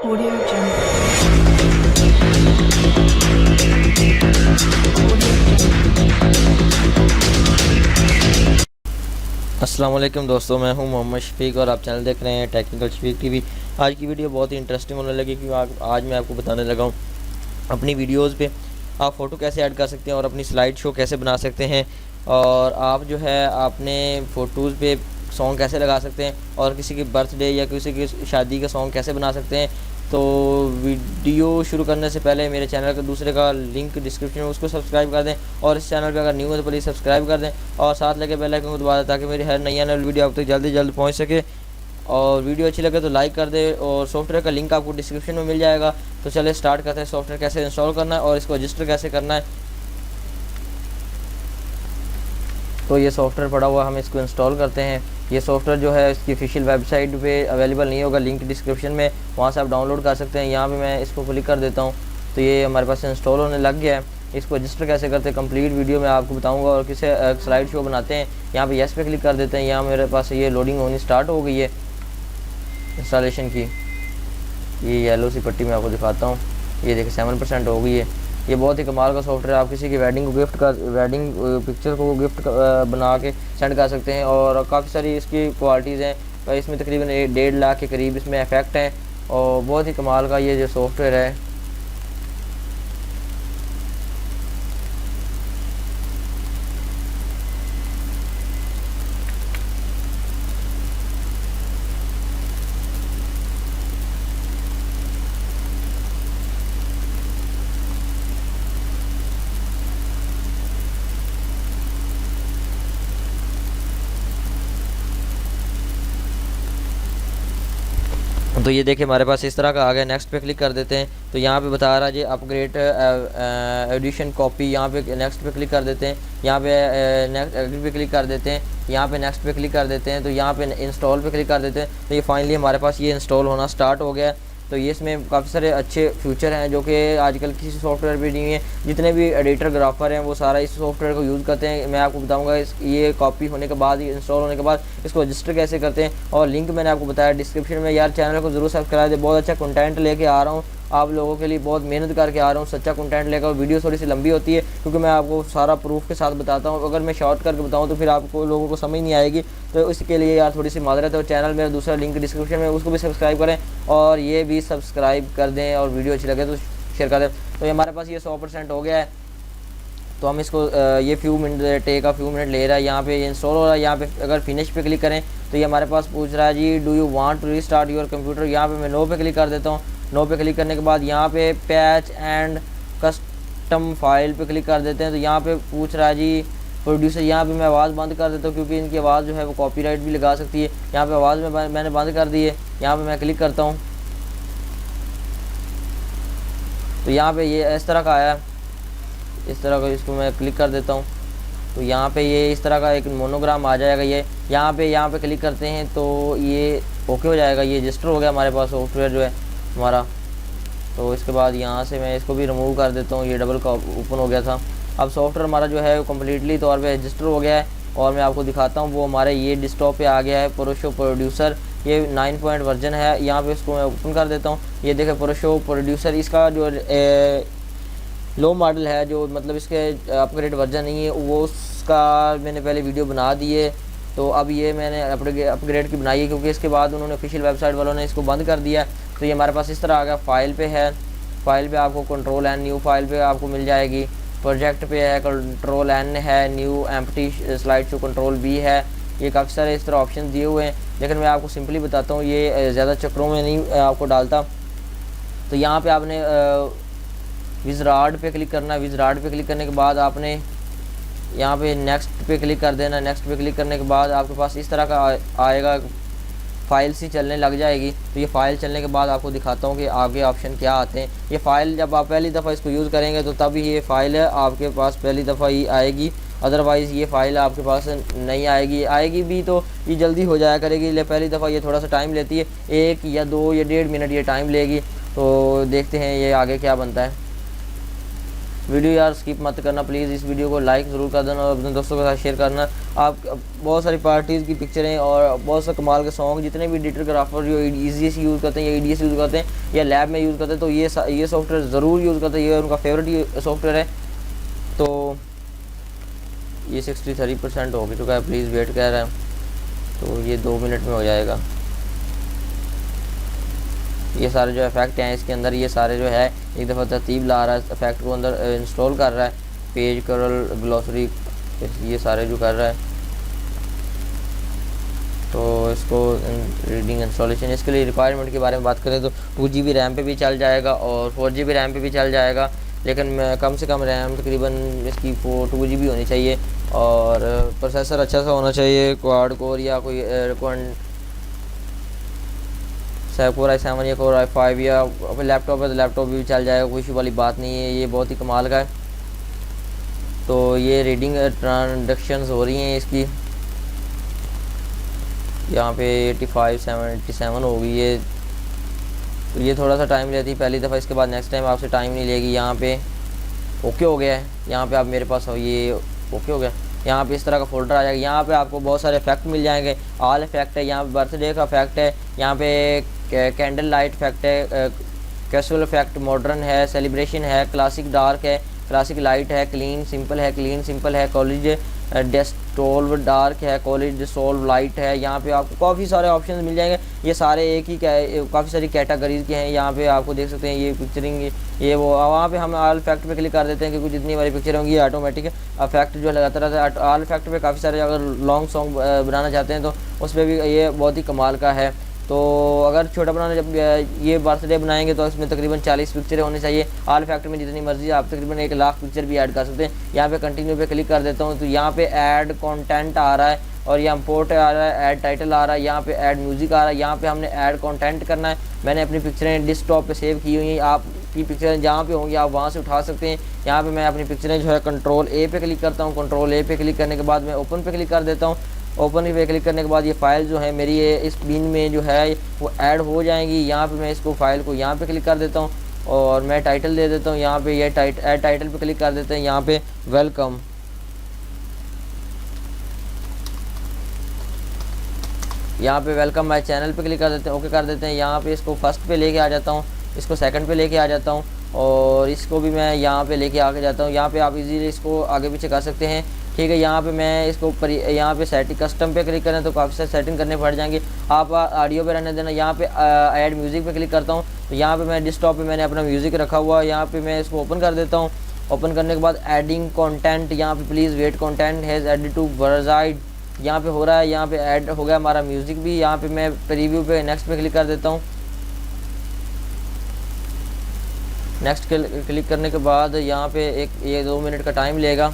Audio Jungle. अस्सलाम वालेकुम दोस्तों, मैं हूं मोहम्मद शफीक और आप चैनल देख रहे हैं टेक्निकल शफीक टीवी। आज की वीडियो बहुत ही इंटरेस्टिंग होने लगी क्योंकि आज मैं आपको बताने लगा हूं अपनी वीडियोस पे आप फ़ोटो कैसे ऐड कर सकते हैं और अपनी स्लाइड शो कैसे बना सकते हैं, और आप जो है अपने फ़ोटोज़ पे सॉन्ग कैसे लगा सकते हैं और किसी की बर्थडे या किसी की शादी का सॉन्ग कैसे बना सकते हैं। तो वीडियो शुरू करने से पहले मेरे चैनल का दूसरे का लिंक डिस्क्रिप्शन में, उसको सब्सक्राइब कर दें और इस चैनल पे अगर न्यू है तो प्लीज़ सब्सक्राइब कर दें और साथ लगे बेल आइकन को दबा दें ताकि मेरी हर नई आने वाली वीडियो आप तक जल्दी जल्द पहुँच सके। और वीडियो अच्छी लगे तो लाइक कर दे और सॉफ्टवेयर का लिंक आपको डिस्क्रिप्शन में मिल जाएगा। तो चलिए स्टार्ट करते हैं सॉफ्टवेयर कैसे इंस्टॉल करना है और इसको रजिस्टर कैसे करना है। तो ये सॉफ्टवेयर पड़ा हुआ, हम इसको इंस्टॉल करते हैं। ये सॉफ्टवेयर जो है इसकी ऑफिशियल वेबसाइट पे अवेलेबल नहीं होगा, लिंक डिस्क्रिप्शन में, वहाँ से आप डाउनलोड कर सकते हैं। यहाँ पे मैं इसको क्लिक कर देता हूँ तो ये हमारे पास इंस्टॉल होने लग गया है। इसको रजिस्टर कैसे करते हैं कंप्लीट वीडियो में आपको बताऊंगा और किसे स्लाइड शो बनाते हैं। यहाँ पे यस पे क्लिक कर देते हैं। यहाँ मेरे पास ये लोडिंग होनी स्टार्ट हो गई है इंस्टॉलेशन की। ये येलो सी पट्टी मैं आपको दिखाता हूँ, ये देखिए 7% हो गई है। ये बहुत ही कमाल का सॉफ्टवेयर, आप किसी की वेडिंग पिक्चर को गिफ्ट बना के सेंड कर सकते हैं और काफ़ी सारी इसकी क्वालिटीज़ हैं। इसमें तकरीबन 1.5 लाख के करीब इसमें इफेक्ट हैं और बहुत ही कमाल का ये जो सॉफ्टवेयर है। तो ये देखिए हमारे पास इस तरह का आ गया। नेक्स्ट पे क्लिक कर देते हैं तो यहाँ पे बता रहा है जी अपग्रेड एडिशन कॉपी। यहाँ पे नेक्स्ट पे क्लिक कर देते हैं। यहाँ पे नेक्स्ट एडिट पे क्लिक कर देते हैं। यहाँ पे नेक्स्ट पे क्लिक कर देते हैं तो यहाँ पे इंस्टॉल पे क्लिक कर देते हैं। तो ये फाइनली हमारे पास ये इंस्टॉल होना स्टार्ट हो गया है। तो ये इसमें काफ़ी सारे अच्छे फीचर हैं जो कि आजकल किसी सॉफ्टवेयर पे नहीं है। जितने भी एडिटर ग्राफर हैं वो सारा इस सॉफ्टवेयर को यूज़ करते हैं। मैं आपको बताऊंगा ये कॉपी होने के बाद, इंस्टॉल होने के बाद इसको रजिस्टर कैसे करते हैं और लिंक मैंने आपको बताया डिस्क्रिप्शन में। यार चैनल को ज़रूर सब्सक्राइब दे, बहुत अच्छा कंटेंट लेके आ रहा हूँ आप लोगों के लिए, बहुत मेहनत करके आ रहा हूँ सच्चा कंटेंट लेकर। वीडियो थोड़ी सी लंबी होती है क्योंकि मैं आपको सारा प्रूफ के साथ बताता हूँ। अगर मैं शॉर्ट करके बताऊँ तो फिर आपको लोगों को समझ नहीं आएगी, तो इसके लिए यार थोड़ी सी माजरत है। और चैनल मेरा दूसरा लिंक डिस्क्रिप्शन में, उसको भी सब्सक्राइब करें और ये भी सब्सक्राइब कर दें और वीडियो अच्छी लगे तो शेयर कर दें। तो ये हमारे पास ये 100% हो गया है। तो हम इसको ये फ्यू मिनट ले रहा है। यहाँ पे इंस्टॉल हो रहा है। यहाँ पे अगर फिनिश पे क्लिक करें तो ये हमारे पास पूछ रहा है जी do you want to restart your computer. यहाँ पे मैं नो पे क्लिक कर देता हूँ। नो पे क्लिक करने के बाद यहाँ पे पैच एंड कस्टम फाइल पे क्लिक कर देते हैं। तो यहाँ पे पूछ रहा है जी प्रोड्यूसर। यहाँ पे मैं आवाज़ बंद कर देता हूँ क्योंकि इनकी आवाज़ जो है वो कॉपीराइट भी लगा सकती है। यहाँ पे आवाज़ में मैंने बंद कर दी है। यहाँ पे मैं क्लिक करता हूँ तो यहाँ पे ये इस तरह का आया, इस तरह का, इसको मैं क्लिक कर देता हूँ तो यहाँ पे ये इस तरह का एक मोनोग्राम आ जाएगा। ये यहाँ पे क्लिक करते हैं तो ये ओके हो जाएगा। ये रजिस्टर हो गया हमारे पास सॉफ्टवेयर जो है हमारा। तो इसके बाद यहाँ से मैं इसको भी रिमूव कर देता हूँ, ये डबल का ओपन हो गया था। अब सॉफ्टवेयर हमारा जो है वो कम्प्लीटली तौर पे रजिस्टर हो गया है और मैं आपको दिखाता हूँ वो हमारे ये डेस्कटॉप पे आ गया है। प्रोशो प्रोड्यूसर, ये 9 पॉइंट वर्जन है। यहाँ पे इसको मैं ओपन कर देता हूँ। ये देखें प्रोशो प्रोड्यूसर, इसका जो लो मॉडल है, जो मतलब इसके अपग्रेड वर्जन नहीं है, वो उसका मैंने पहले वीडियो बना दी है। तो अब ये मैंने अपग्रेड की बनाई है क्योंकि इसके बाद उन्होंने ऑफिशियल वेबसाइट वालों ने इसको बंद कर दिया। तो ये हमारे पास इस तरह आ गया। फाइल पे है, फाइल पे आपको कंट्रोल एन, न्यू फाइल पे आपको मिल जाएगी। प्रोजेक्ट पे है, कंट्रोल एन है, new empty slide show control B है। ये काफ़ी सारे इस तरह ऑप्शन दिए हुए हैं, लेकिन मैं आपको सिंपली बताता हूँ, ये ज़्यादा चक्रों में नहीं आपको डालता। तो यहाँ पे आपने विज़ार्ड पे क्लिक करना है। विज़ार्ड पे क्लिक करने के बाद आपने यहाँ पे नेक्स्ट पे क्लिक कर देना। नेक्स्ट पे क्लिक करने के बाद आपके पास इस तरह का आएगा, फाइल सी चलने लग जाएगी। तो ये फ़ाइल चलने के बाद आपको दिखाता हूँ कि आगे ऑप्शन क्या आते हैं। ये फ़ाइल जब आप पहली दफ़ा इसको यूज़ करेंगे तो तभी ये फ़ाइल आपके पास पहली दफ़ा ही आएगी, अदरवाइज़ ये फ़ाइल आपके पास नहीं आएगी भी तो ये जल्दी हो जाया करेगी। ले पहली दफ़ा ये थोड़ा सा टाइम लेती है, 1 या 2 या 1.5 मिनट ये टाइम लेगी। तो देखते हैं ये आगे क्या बनता है। वीडियो यार स्किप मत करना प्लीज़, इस वीडियो को लाइक ज़रूर कर देना और अपने दोस्तों के साथ शेयर करना। आप बहुत सारी पार्टीज़ की पिक्चरें और बहुत सा कमाल के सॉन्ग, जितने भी एडिटर-ग्राफर जो ईजीएस यूज़ करते हैं या ईडीएस यूज़ करते हैं या लैब में यूज़ करते हैं, तो ये सॉफ्टवेयर ज़रूर यूज़ करते हैं, ये उनका फेवरेट सॉफ्टवेयर है। तो ये 63% हो चुका है, प्लीज़ वेट कर रहा है, तो ये 2 मिनट में हो जाएगा। ये सारे जो इफेक्ट हैं इसके अंदर, ये सारे जो है एक दफ़ा तरतीब ला रहा है, इफेक्ट को अंदर इंस्टॉल कर रहा है, पेज करल ग्लॉसरी ये सारे जो कर रहा है। तो इसको रीडिंग इंस्टॉलेशन, इसके लिए रिक्वायरमेंट के बारे में बात करें तो 2 GB रैम पे भी चल जाएगा और 4 GB रैम पे भी चल जाएगा, लेकिन कम से कम रैम तकरीबन इसकी 2 GB होनी चाहिए और प्रोसेसर अच्छा सा होना चाहिए, क्वाड कोर या कोई Core i7 या Core i5 या लैपटॉप है तो लैपटॉप भी चल जाएगा, कोई इशू वाली बात नहीं है, ये बहुत ही कमाल का है। तो ये रीडिंग ट्रांजैक्शंस हो रही हैं इसकी, यहाँ पे 87 होगी ये, तो ये थोड़ा सा टाइम लेती है पहली दफ़ा, इसके बाद नेक्स्ट टाइम आपसे टाइम नहीं लेगी। यहाँ पे ओके हो गया है, यहाँ पे आप मेरे पास हो, ये ओके हो गया। यहाँ पे इस तरह का फोल्डर आ जाएगा, यहाँ पे आपको बहुत सारे इफेक्ट मिल जाएंगे, ऑल इफेक्ट है, यहाँ पे बर्थडे का इफेक्ट है, यहाँ पे कैंडल लाइट इफेक्ट है, कैजुअल इफेक्ट, मॉडर्न है, सेलिब्रेशन है, क्लासिक डार्क है, क्लासिक लाइट है, क्लीन सिंपल है, कॉलेज डेस्टोल्व डार्क है, कॉलेज सोल्व लाइट है। यहाँ पे आपको काफ़ी सारे ऑप्शन मिल जाएंगे, ये सारे एक ही काफ़ी सारी कैटेगरीज के हैं। यहाँ पे आपको देख सकते हैं ये पिक्चरिंग, ये वो, वहाँ पे हम ऑल इफेक्ट पे क्लिक कर देते हैं क्योंकि जितनी हमारी पिक्चर होंगी ऑटोमेटिक इफेक्ट जो लगाता रहता है। ऑल इफेक्ट पे काफ़ी सारे, अगर लॉन्ग सॉन्ग बनाना चाहते हैं तो उस पर भी ये बहुत ही कमाल का है। तो अगर छोटा बनाना, जब ये बर्थडे बनाएंगे तो इसमें तकरीबन 40 पिक्चरें होनी चाहिए। ऑल फैक्टर में जितनी मर्जी आप तकरीबन 1 लाख पिक्चर भी ऐड कर सकते हैं। यहाँ पे कंटिन्यू पे क्लिक कर देता हूँ तो यहाँ पे ऐड कंटेंट आ रहा है और यहाँ इंपोर्ट आ रहा है, ऐड टाइटल आ रहा है, यहाँ पे ऐड म्यूज़िक आ रहा है। यहाँ पे हमने ऐड कंटेंट करना है। मैंने अपनी पिक्चरें डेस्कटॉप पे सेव की हुई हैं, आपकी पिक्चरें जहाँ पे होंगी आप वहाँ से उठा सकते हैं। यहाँ पे मैं अपनी पिक्चरें जो है कंट्रोल ए पे क्लिक करता हूँ, कंट्रोल ए पे क्लिक करने के बाद मैं ओपन पे क्लिक कर देता हूँ। ओपन पे क्लिक करने के बाद ये फ़ाइल जो है मेरी, ये इस बिन में जो है वो ऐड हो जाएंगी। यहाँ पे मैं इसको फ़ाइल को यहाँ पे क्लिक कर देता हूँ और मैं टाइटल दे देता हूँ। यहाँ पे ये ऐड टाइटल पे क्लिक कर देते हैं, यहाँ पे वेलकम। यहाँ पे वेलकम माय चैनल पे क्लिक कर देते हैं, ओके कर देते हैं। यहाँ पे इसको फर्स्ट पे लेके आ जाता हूँ, इसको सेकंड पे लेके आ जाता हूँ और इसको भी मैं यहाँ पे लेके आके जाता हूँ। यहाँ पे आप इजीली इसको आगे पीछे कर सकते हैं, ठीक है। यहाँ पे मैं इसको ऊपर, यहाँ पे सेटिंग कस्टम पे क्लिक करें तो काफ़ी सारी सेटिंग करने पड़ जाएंगे, आप ऑडियो पे रहने देना। यहाँ पे ऐड म्यूज़िक पे क्लिक करता हूँ तो यहाँ पे मैं डेस्कटॉप पे मैंने अपना म्यूज़िक रखा हुआ है। यहाँ पे मैं इसको ओपन कर देता हूँ। ओपन करने के बाद एडिंग कंटेंट, यहाँ पे please wait content has added to वर्साइड, यहाँ पे हो रहा है। यहाँ पे ऐड हो गया हमारा म्यूज़िक भी। यहाँ पे मैं प्रीव्यू पे नेक्स्ट पे क्लिक कर देता हूँ। नेक्स्ट क्लिक करने के बाद यहाँ पे ये 2 मिनट का टाइम लेगा।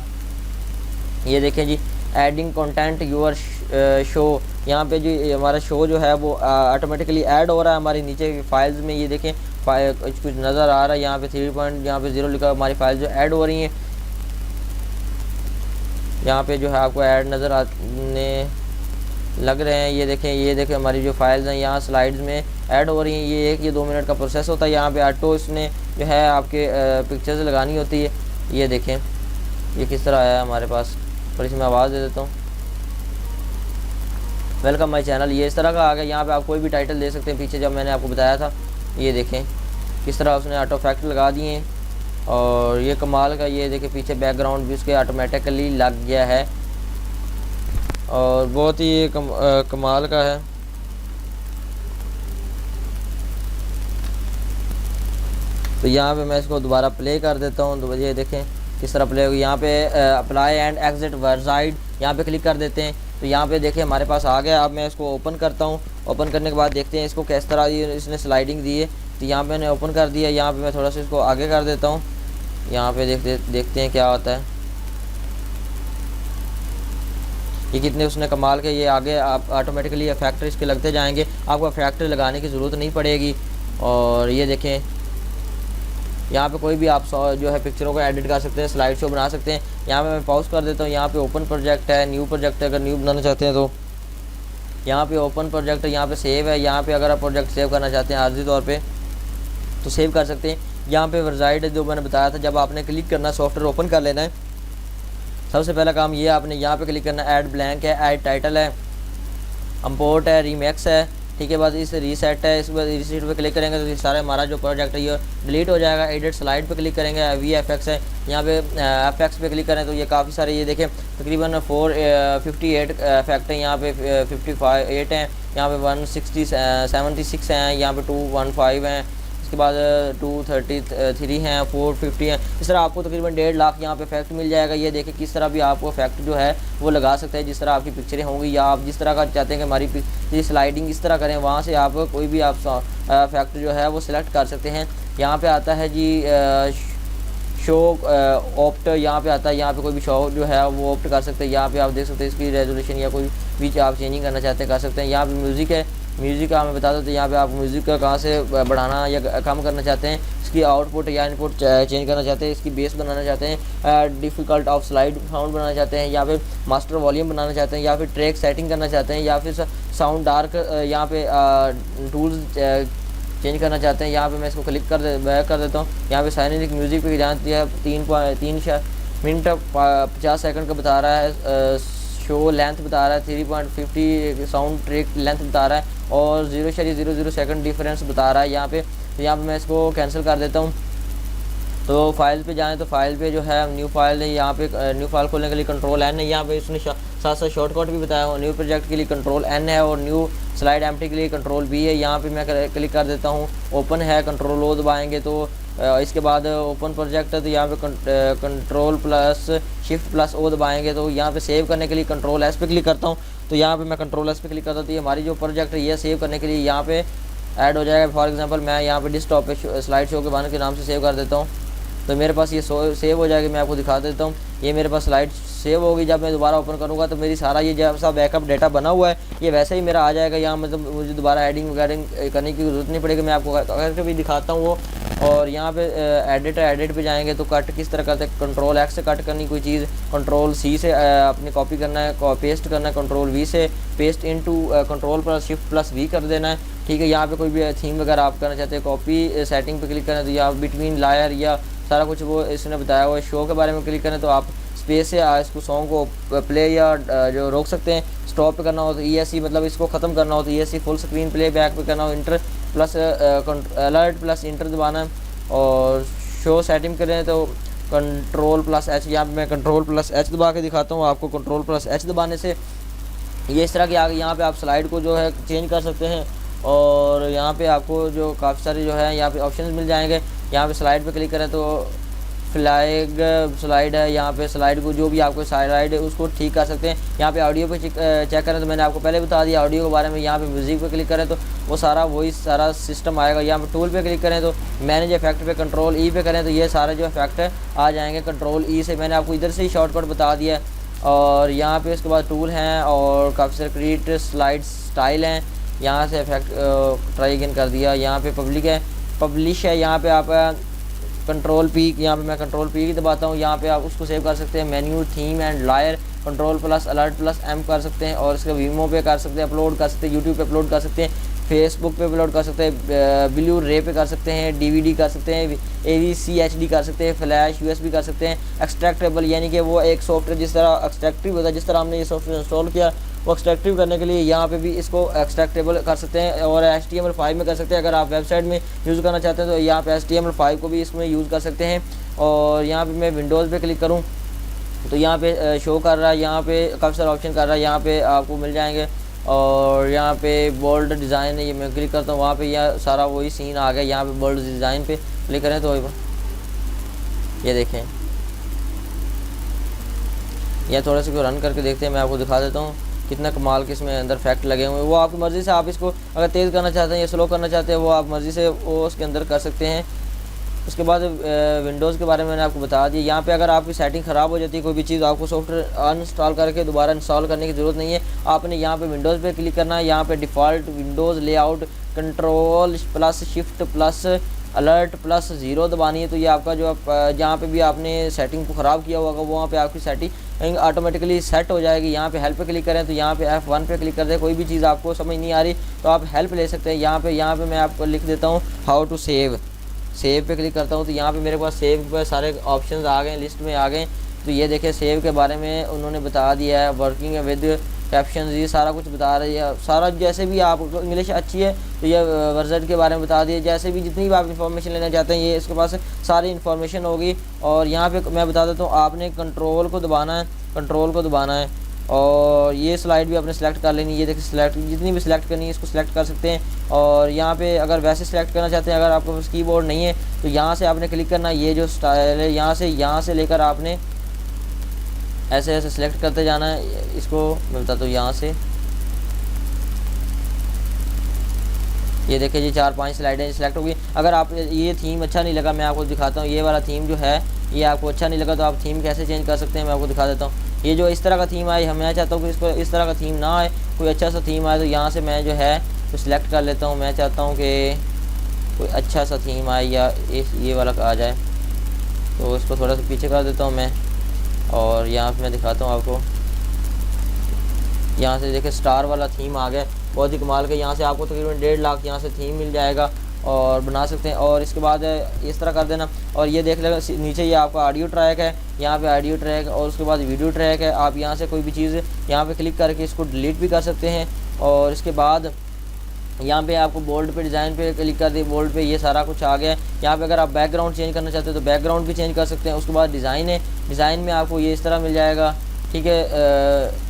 ये देखें जी, एडिंग कंटेंट यूर शो, यहाँ पे जो हमारा शो जो है वो ऑटोमेटिकली ऐड हो रहा है हमारी नीचे फाइल्स में। ये देखें कुछ नज़र आ रहा है, यहाँ पे 3.0 लिखा, हमारी फाइल जो ऐड हो रही हैं। यहाँ पे जो है आपको ऐड नज़र आने लग रहे हैं। ये देखें हमारी जो फाइल्स हैं यहाँ स्लाइड्स में ऐड हो रही हैं। ये 2 मिनट का प्रोसेस होता है। यहाँ पे ऑटो इसने जो है आपके पिक्चर्स लगानी होती है। ये देखें ये किस तरह आया है हमारे पास, और इसमें आवाज़ दे देता हूँ, वेलकम माय चैनल। ये इस तरह का आ गया। यहाँ पे आप कोई भी टाइटल दे सकते हैं, पीछे जब मैंने आपको बताया था। ये देखें किस तरह उसने ऑटो इफेक्ट लगा दिए हैं और ये कमाल का। ये देखें पीछे बैकग्राउंड भी उसके ऑटोमेटिकली लग गया है और बहुत ही कमाल का है। तो यहाँ पे मैं इसको दोबारा प्ले कर देता हूँ। तो ये देखें किस तरह प्ले होगी। यहाँ पे अप्लाई एंड एग्जिट वर्साइड, यहाँ पे क्लिक कर देते हैं तो यहाँ पे देखें हमारे पास आ गया। अब मैं इसको ओपन करता हूँ। ओपन करने के बाद देखते हैं इसको किस तरह इसने स्लाइडिंग दी है। तो यहाँ पे मैंने ओपन कर दिया। यहाँ पे मैं थोड़ा सा इसको आगे कर देता हूँ। यहाँ पे देखते हैं क्या होता है। ये कितने उसने कमाल के, ये आगे आप ऑटोमेटिकली इफेक्ट इसके लगते जाएंगे, आपको इफेक्ट लगाने की ज़रूरत नहीं पड़ेगी। और ये देखें यहाँ पे कोई भी आप जो है पिक्चरों को एडिट कर सकते हैं, स्लाइड शो बना सकते हैं। यहाँ पे मैं पॉज कर देता हूँ। यहाँ पे ओपन प्रोजेक्ट है, न्यू प्रोजेक्ट है, अगर न्यू बनाना चाहते हैं तो यहाँ पे ओपन प्रोजेक्ट है। यहाँ पे सेव है, यहाँ पे अगर आप प्रोजेक्ट सेव करना चाहते हैं आर्जी तौर पे तो सेव कर सकते हैं। यहाँ पे वर्साइड जो मैंने बताया था, जब आपने क्लिक करना सॉफ्टवेयर ओपन कर लेना है, सबसे पहला काम ये आपने यहाँ पे क्लिक करना है। ऐड ब्लैंक है, ऐड टाइटल है, इंपोर्ट है, रीमैक्स है, ठीक है। बाद इस रीसेट है, इसके बाद रीसेट पे क्लिक करेंगे तो ये सारा हमारा जो प्रोजेक्ट है ये डिलीट हो जाएगा। एडिट स्लाइड पे क्लिक करेंगे, VFX है, यहाँ पे FX पे क्लिक करें तो ये काफ़ी सारे ये देखें तकरीबन 458 इफेक्ट हैं, यहाँ पे 58 हैं, यहाँ पे 176 हैं, यहाँ पे 215 हैं, इसके बाद 233 हैं, 450 हैं। इस तरह आपको तकरीबन 1.5 लाख यहाँ पे इफेक्ट मिल जाएगा। ये देखें किस तरह भी आपको इफेक्ट जो है वो लगा सकते हैं, जिस तरह आपकी पिक्चरें होंगी, या आप जिस तरह का चाहते हैं कि हमारी स्लाइडिंग इस तरह करें, वहाँ से आप कोई भी आप इफेक्ट जो है वो सिलेक्ट कर सकते हैं। यहाँ पे आता है जी शो ऑप्ट, यहाँ पे आता है, यहाँ पे कोई भी शो जो है वो ऑप्ट कर सकते हैं। यहाँ पे आप देख सकते हैं इसकी रेजोल्यूशन या कोई भी आप चेंजिंग करना चाहते हैं कर सकते हैं। यहाँ पे म्यूज़िक है, म्यूज़िक का हमें बता देते हैं, यहाँ पे आप म्यूज़िक का कहाँ से बढ़ाना या कम करना चाहते हैं, इसकी आउटपुट या इनपुट चेंज करना चाहते हैं, इसकी बेस बनाना चाहते हैं, डिफ़िकल्ट ऑफ स्लाइड साउंड बनाना चाहते हैं, या फिर मास्टर वॉल्यूम बनाना चाहते हैं, या फिर ट्रैक सेटिंग करना चाहते हैं, या फिर साउंड डार्क यहाँ पे टूल्स चेंज करना चाहते हैं। यहाँ पे मैं इसको क्लिक बैक कर देता हूँ। यहाँ पे साइनेरिक म्यूज़िक पे जानती है 3 मिनट 50 सेकंड का बता रहा है, शो लेंथ बता रहा है 3.50, साउंड ट्रैक लेंथ बता रहा है, और 0.00 सेकंड डिफरेंस बता रहा है यहाँ पे। तो यहाँ पे मैं इसको कैंसिल कर देता हूँ। तो फाइल पे जाएँ तो फाइल पे जो है न्यू फाइल है, यहाँ पे न्यू फाइल खोलने के लिए कंट्रोल N है। यहाँ पे इसने साथ साथ शॉर्टकट भी बताया हुआ, न्यू प्रोजेक्ट के लिए कंट्रोल N है, और न्यू स्लाइड एम्प्टी के लिए कंट्रोल B है। यहाँ पे मैं क्लिक कर देता हूँ, ओपन है, कंट्रोल O दबाएंगे तो इसके बाद ओपन प्रोजेक्ट है, तो यहाँ पे control plus shift plus O दबाएंगे तो यहाँ पे सेव करने के लिए कंट्रोल S पे क्लिक करता हूँ। तो यहाँ पे मैं कंट्रोल S पे क्लिक करता हूँ तो ये हमारी जो प्रोजेक्ट है ये सेव करने के लिए यहाँ पे ऐड हो जाएगा। फॉर एग्जांपल मैं यहाँ पे डेस्कटॉप पे स्लाइड शो के बारे के नाम से सेव कर देता हूँ, तो मेरे पास ये सेव हो जाएगी। मैं आपको दिखा देता हूँ, ये मेरे पास स्लाइड सेव होगी। जब मैं दोबारा ओपन करूँगा तो मेरी सारा ये जैसा बैकअप डाटा बना हुआ है ये वैसे ही मेरा आ जाएगा। यहाँ मतलब मुझे दोबारा एडिंग वगैरह करने की ज़रूरत नहीं पड़ेगी, मैं आपको करके भी दिखाता हूँ वो। और यहाँ पे एडिट पे जाएंगे तो कट किस तरह करते हैं, कंट्रोल X से कट करनी कोई चीज़, कंट्रोल C से अपनी कॉपी करना है, पेस्ट करना है, कंट्रोल V से paste into, control plus shift plus V कर देना है, ठीक है। यहाँ पे कोई भी थीम वगैरह आप करना चाहते हैं, कॉपी सेटिंग पे क्लिक करना है तो यहाँ बिटवीन लायर या सारा कुछ वो इसने बताया हुआ है। शो के बारे में क्लिक करें तो आप स्पेस से इसको सॉन्ग को प्ले या जो रोक सकते हैं। स्टॉप पे करना हो तो ESC, मतलब इसको ख़त्म करना हो तो ESC, full screen play back पे करना हो inter plus alert plus inter दबाना है। और शो सेटिंग करें तो कंट्रोल प्लस H, यहाँ पे मैं कंट्रोल प्लस H दबा के दिखाता हूँ आपको। कंट्रोल प्लस H दबाने से ये इस तरह की आगे यहाँ पे आप स्लाइड को जो है चेंज कर सकते हैं। और यहाँ पे आपको जो काफ़ी सारे जो है यहाँ पे ऑप्शंस मिल जाएंगे। यहाँ पे स्लाइड पे क्लिक करें तो फ्लैग स्लाइड है, यहाँ पे स्लाइड को जो भी आपको स्लाइड है उसको ठीक कर सकते हैं। यहाँ पे ऑडियो पे चेक करें तो मैंने आपको पहले बता दिया ऑडियो के बारे में। यहाँ पे म्यूज़िक पे क्लिक करें तो वो सारा वही सारा सिस्टम आएगा। यहाँ पे टूल पे क्लिक करें तो मैनेज इफेक्ट पे कंट्रोल E पे करें तो ये सारे जो इफेक्ट है आ जाएंगे कंट्रोल E से। मैंने आपको इधर से ही शॉर्टकट बता दिया है। और यहाँ पे उसके बाद टूल हैं और काफ़ी सारे क्रिएट स्लाइड स्टाइल हैं, यहाँ से इफेक्ट ट्राई अगेन कर दिया। यहाँ पे पब्लिक है, पब्लिश है, यहाँ पे आप कंट्रोल P, यहाँ पे मैं कंट्रोल P की दबाता हूँ। यहाँ पे आप उसको सेव कर सकते हैं। Menu, theme and layer, control plus alert plus M कर सकते हैं। और इसका वीमो पे कर सकते हैं, अपलोड कर सकते हैं, यूट्यूब पे अपलोड कर सकते हैं, फेसबुक पे अपलोड कर सकते हैं, ब्लू रे पे कर सकते हैं, DVD कर सकते हैं, AVC HD कर सकते हैं, फ्लैश USB कर सकते हैं। एक्सट्रैक्टेबल यानी कि वो एक सॉफ्टवेयर जिस तरह एक्सट्रैक्टिव होता है, जिस तरह हमने ये सॉफ्टवेयर इंस्टॉल किया वो एक्सट्रैक्टिव करने के लिए यहाँ पे भी इसको एक्सट्रैक्टेबल कर सकते हैं। और HTML5 में कर सकते हैं। अगर आप वेबसाइट में यूज़ करना चाहते हैं तो यहाँ पे HTML5 को भी इसमें यूज़ कर सकते हैं। और यहाँ पे मैं विंडोज़ पे क्लिक करूँ तो यहाँ पे शो कर रहा है, यहाँ पे काफ़ी सारे ऑप्शन कर रहा है, यहाँ पे आपको मिल जाएंगे। और यहाँ पे बोल्ड डिज़ाइन है, ये मैं क्लिक करता हूँ, वहाँ पे यह सारा वही सीन आ गया। यहाँ पे बोल्ड डिज़ाइन पे क्लिक करें तो ये देखें, यह थोड़ा सा रन करके देखते हैं, मैं आपको दिखा देता हूँ कितना कमाल के इसमें अंदर फैक्ट लगे हुए हैं। वो आपकी मर्ज़ी से आप इसको अगर तेज़ करना चाहते हैं या स्लो करना चाहते हैं वो आप मर्ज़ी से वो उसके अंदर कर सकते हैं। उसके बाद विंडोज़ के बारे में मैंने आपको बता दिया। यहाँ पे अगर आपकी सेटिंग ख़राब हो जाती है कोई भी चीज़, आपको सॉफ्टवेयर अनइंस्टॉल करके दोबारा इंस्टॉल करने की ज़रूरत नहीं है। आपने यहाँ पे विंडोज़ पे क्लिक करना है, यहाँ पे default Windows layout control plus shift plus alert plus 0 दबानी है। तो ये आपका जो जहाँ पे भी आपने सेटिंग को ख़राब किया होगा वहाँ पे आपकी सेटिंग ऑटोमेटिकली सेट हो जाएगी। यहाँ पे हेल्प पे क्लिक करें तो यहाँ पे F1 पे क्लिक कर दें। कोई भी चीज़ आपको समझ नहीं आ रही तो आप हेल्प ले सकते हैं। यहाँ पे मैं आपको लिख देता हूँ हाउ टू सेव, सेव पे क्लिक करता हूँ तो यहाँ पे मेरे पास सेव पे सारे ऑप्शंस आ गए, लिस्ट में आ गए। तो ये देखिए सेव के बारे में उन्होंने बता दिया है, वर्किंग विद कैप्शंस ये सारा कुछ बता रही है सारा। जैसे भी आपको इंग्लिश अच्छी है तो ये वर्जन के बारे में बता दिए, जैसे भी जितनी भी आप इन्फॉर्मेशन लेना चाहते हैं ये इसके पास सारी इन्फॉर्मेशन होगी। और यहाँ पे मैं बता देता हूँ, आपने कंट्रोल को दबाना है, कंट्रोल को दबाना है और ये स्लाइड भी आपने सेलेक्ट कर लेनी है। ये देखिए सेलेक्ट, जितनी भी सिलेक्ट करनी है इसको सिलेक्ट कर सकते हैं। और यहाँ पे अगर वैसे सिलेक्ट करना चाहते हैं, अगर आपके पास कीबोर्ड नहीं है तो यहाँ से आपने क्लिक करना, ये जो स्टाइल है यहाँ से लेकर आपने ऐसे ऐसे सिलेक्ट करते जाना है। इसको मैं बताता हूँ, यहाँ से ये देखिए जी 4-5 स्लाइडें सिलेक्ट होगी। अगर आप ये थीम अच्छा नहीं लगा, मैं आपको दिखाता हूँ, ये वाला थीम जो है ये आपको अच्छा नहीं लगा तो आप थीम कैसे चेंज कर सकते हैं मैं आपको दिखा देता हूँ। ये जो इस तरह का थीम आए, मैं चाहता हूँ कि इसको इस तरह का थीम ना आए, कोई अच्छा सा थीम आए। तो यहाँ से मैं जो है तो सिलेक्ट कर लेता हूँ, मैं चाहता हूँ कि कोई अच्छा सा थीम आए या ये वाला आ जाए। तो इसको थोड़ा सा पीछे कर देता हूँ मैं और यहाँ पे मैं दिखाता हूँ आपको। यहाँ से देखिए स्टार वाला थीम आ गया, बहुत ही कमाल के। यहाँ से आपको तकरीबन 1.5 लाख यहाँ से थीम मिल जाएगा और बना सकते हैं। और इसके बाद इस तरह कर देना और ये देख लेगा नीचे ये आपका ऑडियो ट्रैक है, यहाँ पे ऑडियो ट्रैक और उसके बाद वीडियो ट्रैक है। आप यहाँ से कोई भी चीज़ यहाँ पे क्लिक करके इसको डिलीट भी कर सकते हैं। और इसके बाद यहाँ पे आपको बोल्ड पे डिज़ाइन पे क्लिक कर दिए, बोल्ड पे ये सारा कुछ आ गया है। यहाँ पे अगर आप बैकग्राउंड चेंज करना चाहते हैं तो बैकग्राउंड भी चेंज कर सकते हैं। उसके बाद डिज़ाइन है, डिज़ाइन में आपको ये इस तरह मिल जाएगा, ठीक है।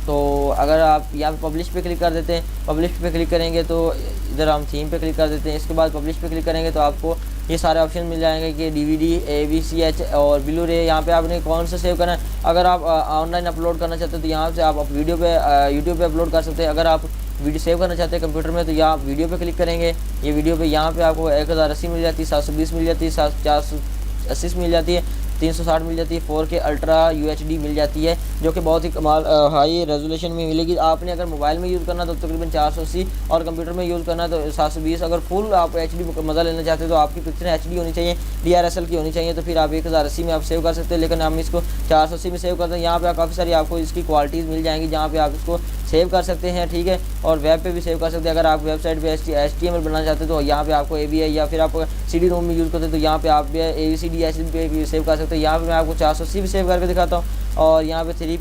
तो अगर आप यहाँ पे पब्लिश पे क्लिक कर देते हैं, पब्लिश पे क्लिक करेंगे तो इधर हम थीम पे क्लिक कर देते हैं। इसके बाद पब्लिश पे क्लिक करेंगे तो आपको ये सारे ऑप्शन मिल जाएंगे कि DVD, AVCH और ब्लू रे। यहाँ पे आपने कौन सा सेव करना है। अगर आप ऑनलाइन अपलोड करना चाहते हैं तो यहाँ से आप वीडियो पे यूट्यूब पे अपलोड कर सकते हैं। अगर आप वीडियो सेव करना चाहते हैं कंप्यूटर में तो यहाँ वीडियो पे क्लिक करेंगे, ये वीडियो पे यहाँ पे आपको 1080 मिल जाती है, 720 मिल जाती है, 480 मिल जाती है, 360 मिल जाती है, 4K अल्ट्रा UHD मिल जाती है जो कि बहुत ही कमाल हाई रेजोल्यूशन में मिलेगी। आपने अगर मोबाइल में यूज़ करना तो तकरीबन 480 और कंप्यूटर में यूज़ करना तो 720। अगर फुल आप HD मज़ा लेना चाहते हैं तो आपकी पिक्चर HD होनी चाहिए, DRSL की होनी चाहिए, तो फिर आप 1080 में आप सेव कर सकते हैं। लेकिन हम इसको 480 में सेव करते हैं। यहाँ पर काफ़ी सारी आपको इसकी क्वालिटीज़ मिल जाएंगी जहाँ पर आप इसको सेव कर सकते हैं, ठीक है। और वेब पे भी सेव कर सकते हैं। अगर आप वेबसाइट पे HTML बनाना चाहते हैं तो यहाँ पे आपको AVI या फिर आप CD-ROM में यूज़ करते हैं तो यहाँ पे आप AVCD पे भी सेव कर सकते हैं। यहाँ पे मैं आपको 480 भी सेव करके दिखाता हूँ। और यहाँ पे 3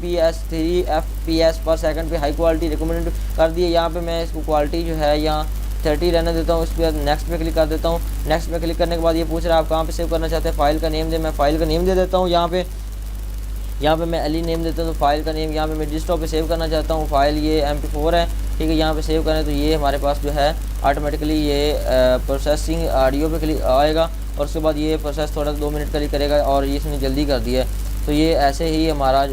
FPS पर सेकंड पे हाई क्वालिटी रिकमेंड कर दी है। यहाँ पे मैं इसको क्वालिटी जो है यहाँ 30 रहने देता हूँ। इसके बाद नेक्स्ट पे क्लिक कर देता हूँ। नेक्स्ट पे क्लिक करने के बाद ये पूछ रहा है आप कहाँ पे सेव करना चाहते हैं, फाइल का नेम दे, मैं फाइल का नेम दे देता हूँ। यहाँ पे मैं एली नेम देता हूँ। तो फाइल का नेम यहाँ पे मैं डेस्कटॉप पे सेव करना चाहता हूँ। फाइल ये MP4 है, ठीक है। यहाँ पे सेव करें तो ये हमारे पास जो है ऑटोमेटिकली ये प्रोसेसिंग ऑडियो पे क्लिक आएगा और उसके बाद ये प्रोसेस थोड़ा 2 मिनट क्लिक करेगा और ये इसने जल्दी कर दिया है। तो ये ऐसे ही हमारा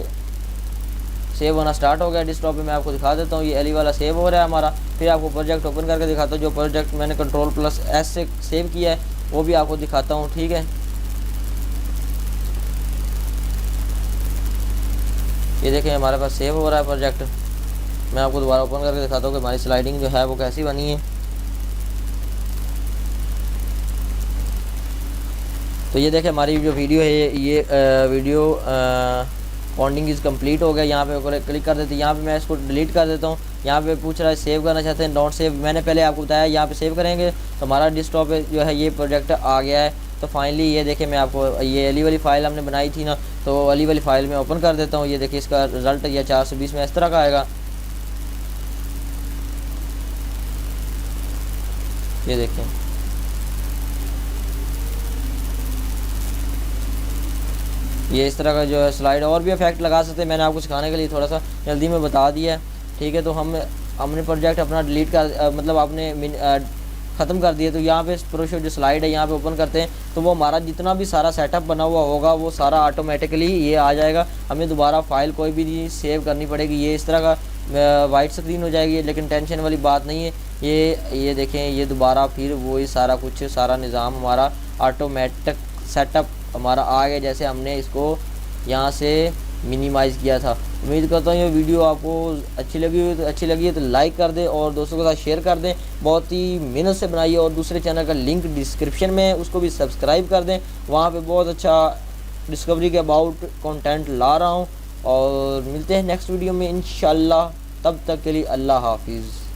सेव होना स्टार्ट हो गया डेस्कटॉप पे। मैं आपको दिखा देता हूँ, ये एली वाला सेव हो रहा है हमारा। फिर आपको प्रोजेक्ट ओपन करके दिखाता हूँ, जो प्रोजेक्ट मैंने Ctrl+S से सेव किया है वो भी आपको दिखाता हूँ, ठीक है। ये देखें हमारे पास सेव हो रहा है प्रोजेक्ट। मैं आपको दोबारा ओपन करके दिखाता हूँ कि हमारी स्लाइडिंग जो है वो कैसी बनी है। तो ये देखें हमारी जो वीडियो है ये वीडियो बॉन्डिंग इज़ कंप्लीट हो गया। यहाँ पे क्लिक कर देते हैं। यहाँ पे मैं इसको डिलीट कर देता हूँ। यहाँ पे पूछ रहा है सेव करना चाहते हैं, नॉट सेव। मैंने पहले आपको बताया यहाँ पे सेव करेंगे तो हमारा डेस्कटॉप पे जो है ये प्रोजेक्ट आ गया है। तो फाइनली ये देखें मैं आपको ये एली वाली फ़ाइल हमने बनाई थी ना, तो एली वाली फ़ाइल में ओपन कर देता हूँ। ये देखिए इसका रिज़ल्ट या 420 में इस तरह का आएगा। ये देखें ये इस तरह का जो है स्लाइड। और भी इफेक्ट लगा सकते हैं, मैंने आपको सिखाने के लिए थोड़ा सा जल्दी में बता दिया है, ठीक है। तो हमने प्रोजेक्ट अपना डिलीट कर मतलब आपने ख़त्म कर दिया। तो यहाँ पे प्रोशो जो स्लाइड है यहाँ पे ओपन करते हैं तो वो हमारा जितना भी सारा सेटअप बना हुआ होगा वो सारा ऑटोमेटिकली ये आ जाएगा। हमें दोबारा फाइल कोई भी नहीं सेव करनी पड़ेगी। ये इस तरह का वाइट स्क्रीन हो जाएगी, लेकिन टेंशन वाली बात नहीं है। ये देखें ये दोबारा फिर वही सारा कुछ सारा निज़ाम हमारा ऑटोमेटिक सेटअप हमारा आ गया जैसे हमने इसको यहाँ से मिनिमाइज़ किया था। उम्मीद करता हूँ ये वीडियो आपको अच्छी लगी है तो लाइक कर दें और दोस्तों के साथ शेयर कर दें। बहुत ही मेहनत से बनाई है और दूसरे चैनल का लिंक डिस्क्रिप्शन में है, उसको भी सब्सक्राइब कर दें। वहाँ पे बहुत अच्छा डिस्कवरी के अबाउट कंटेंट ला रहा हूँ। और मिलते हैं नेक्स्ट वीडियो में इंशाल्लाह। तब तक के लिए अल्लाह हाफिज़।